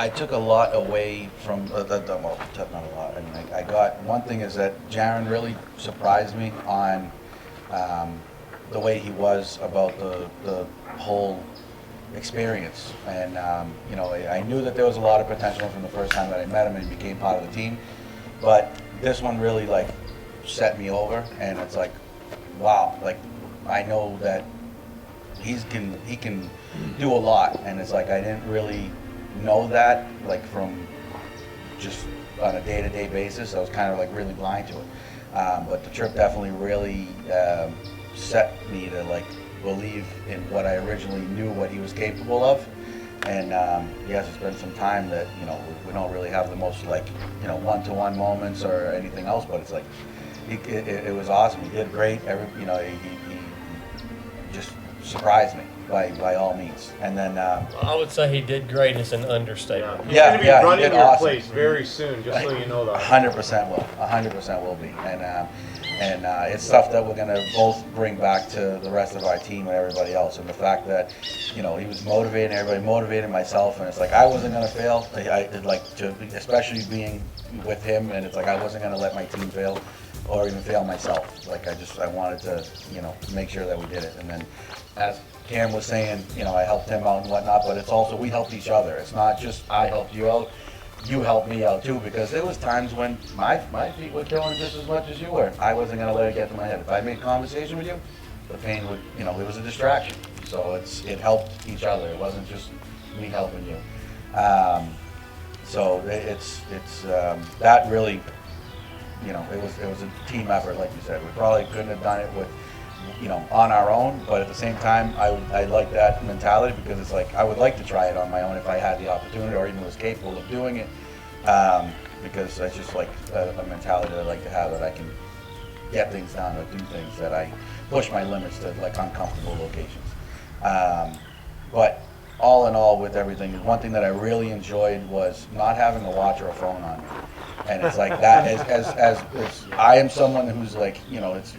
I took a lot away from, well, not a lot, I mean, I got, one thing is that Jaron really surprised me on the way he was about the whole experience. And, you know, I knew that there was a lot of potential from the first time that I met him and he became part of the team. But this one really, like, set me over, and it's like, wow, like, I know that he can do a lot, and it's like I didn't really know that, like, from just on a day-to-day basis. I was kind of like really blind to it. But the trip definitely really set me to like believe in what I originally knew what he was capable of. And yes, it's been some time that, you know, we don't really have the most, like, you know, one-to-one moments or anything else, but it's like it was awesome. He did great. You know, he just surprised me by all means. And then I would say he did great as an understatement. He's going to be running did your awesome. place very soon, just so you know that. 100% will. 100% will be. And it's stuff that we're going to both bring back to the rest of our team and everybody else. And the fact that, you know, he was motivating everybody, motivating myself, and it's like I wasn't going to fail. I'd like to, especially being with him, and it's like I wasn't going to let my team fail or even fail myself. Like I wanted to, you know, make sure that we did it. And then, as Cam was saying, you know, I helped him out and whatnot, but it's also we helped each other. It's not just I helped you out. You helped me out too, because there was times when my feet were killing just as much as you were. I wasn't gonna let it get to my head. If I made conversation with you, the pain would, you know, it was a distraction. So it helped each other. It wasn't just me helping you. So it's that really, you know, it was a team effort, like you said. We probably couldn't have done it with, you know, on our own, but at the same time, I like that mentality, because it's like I would like to try it on my own if I had the opportunity or even was capable of doing it, because that's just like a mentality that I like to have, that I can get things done or do things that I push my limits to, like, uncomfortable locations. But all in all, with everything, one thing that I really enjoyed was not having a watch or a phone on me. And it's like that, as I am someone who's like, you know, it's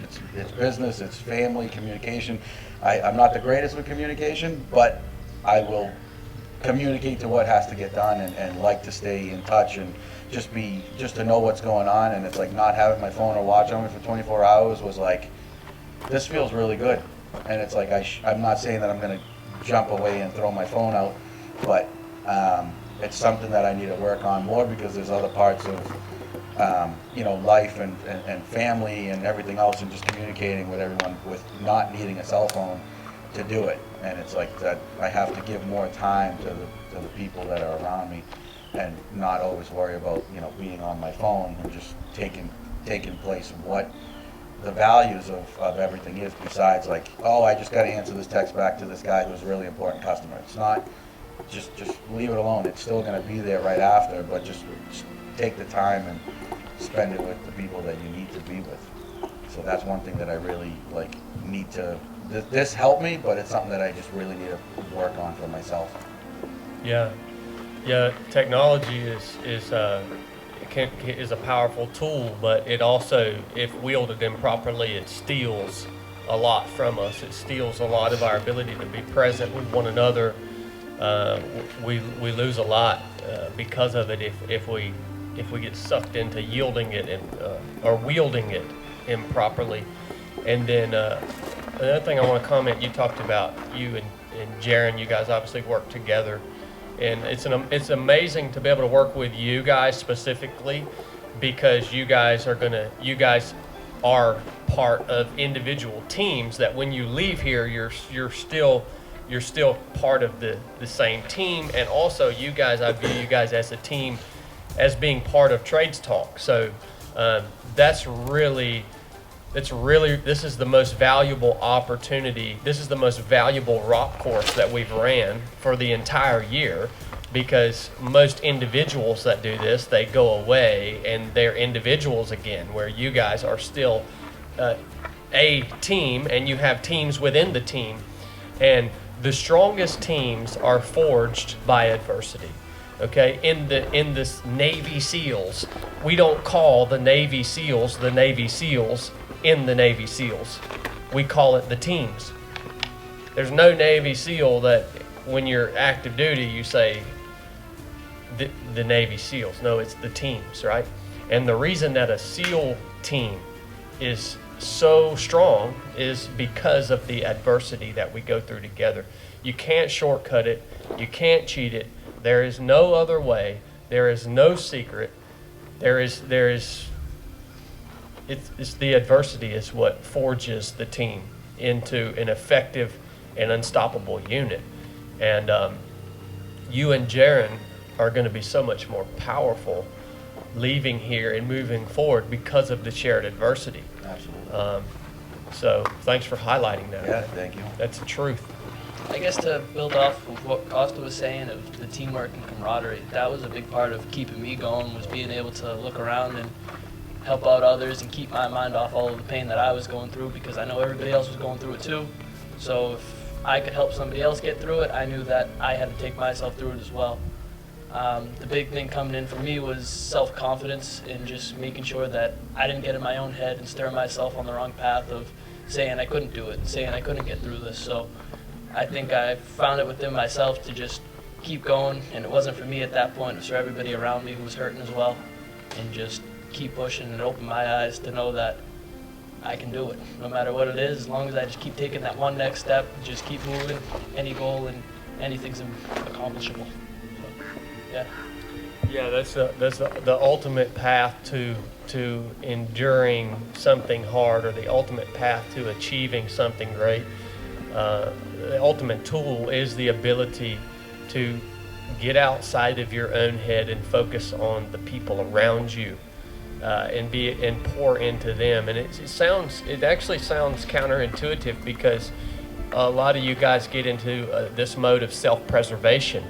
business, it's family, communication. I'm not the greatest with communication, but I will communicate to what has to get done, and like to stay in touch and just to know what's going on. And it's like not having my phone or watch on me for 24 hours was like, this feels really good. And it's like I'm not saying that I'm going to jump away and throw my phone out, but it's something that I need to work on more, because there's other parts of, you know, life and family and everything else, and just communicating with everyone with not needing a cell phone to do it. And it's like that I have to give more time to the people that are around me, and not always worry about, you know, being on my phone, and just taking place of what the values of everything is, besides like, oh, I just got to answer this text back to this guy who's a really important customer. It's not, just leave it alone. It's still going to be there right after, but just take the time and spend it with the people that you need to be with. So that's one thing that I really like need to, this helped me, but it's something that I just really need to work on for myself. Yeah, technology is a powerful tool, but it also, if wielded improperly, it steals a lot from us. It steals a lot of our ability to be present with one another. We lose a lot because of it if we get sucked into yielding it or wielding it improperly. And then another thing I want to comment, you talked about you and Jaron. You guys obviously work together, and it's amazing to be able to work with you guys specifically, because you guys are part of individual teams that when you leave here, you're still part of the same team. And also you guys, I view you guys as a team as being part of Trades Talk. So this is the most valuable opportunity. This is the most valuable rock course that we've ran for the entire year, because most individuals that do this, they go away and they're individuals again, where you guys are still a team, and you have teams within the team. And the strongest teams are forged by adversity. Okay, in this Navy SEALs, we don't call the Navy SEALs in the Navy SEALs. We call it the teams. There's no Navy SEAL that when you're active duty, you say, the Navy SEALs. No, it's the teams, right? And the reason that a SEAL team is so strong is because of the adversity that we go through together. You can't shortcut it. You can't cheat it. There is no other way. There is no secret. It's the adversity is what forges the team into an effective and unstoppable unit. And you and Jaron are going to be so much more powerful leaving here and moving forward because of the shared adversity. Absolutely. So thanks for highlighting that. Yeah, thank you. That's the truth. I guess to build off of what Costa was saying of the teamwork and camaraderie, that was a big part of keeping me going, was being able to look around and help out others and keep my mind off all of the pain that I was going through, because I know everybody else was going through it too. So if I could help somebody else get through it, I knew that I had to take myself through it as well. The big thing coming in for me was self-confidence and just making sure that I didn't get in my own head and steer myself on the wrong path of saying I couldn't do it and saying I couldn't get through this. So I think I found it within myself to just keep going, and it wasn't for me at that point, it was for everybody around me who was hurting as well, and just keep pushing and open my eyes to know that I can do it, no matter what it is, as long as I just keep taking that one next step, just keep moving, any goal and anything's accomplishable. So, yeah. Yeah, that's the ultimate path to enduring something hard, or the ultimate path to achieving something great. The ultimate tool is the ability to get outside of your own head and focus on the people around you, and pour into them. And it actually sounds counterintuitive, because a lot of you guys get into this mode of self-preservation,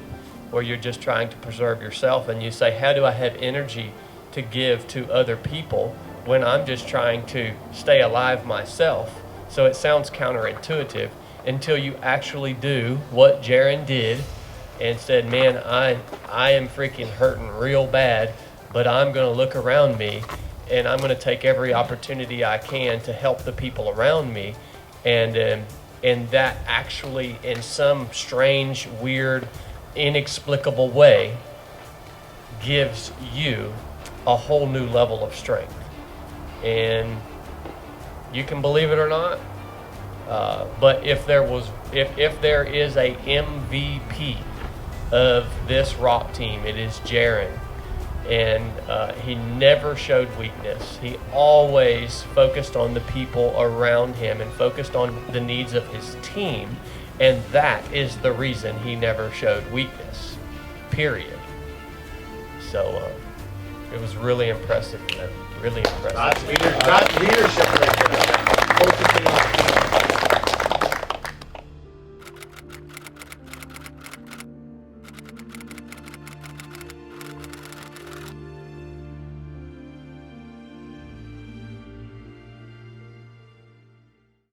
where you're just trying to preserve yourself, and you say, how do I have energy to give to other people when I'm just trying to stay alive myself? So it sounds counterintuitive until you actually do what Jaron did and said, man, I am freaking hurting real bad, but I'm going to look around me and I'm going to take every opportunity I can to help the people around me. And that actually, in some strange, weird, inexplicable way, gives you a whole new level of strength. And you can believe it or not, but if there is a MVP of this rock team, it is Jaron. And he never showed weakness. He always focused on the people around him and focused on the needs of his team. And that is the reason he never showed weakness, period. So it was really impressive, man. Really impressive. Not leadership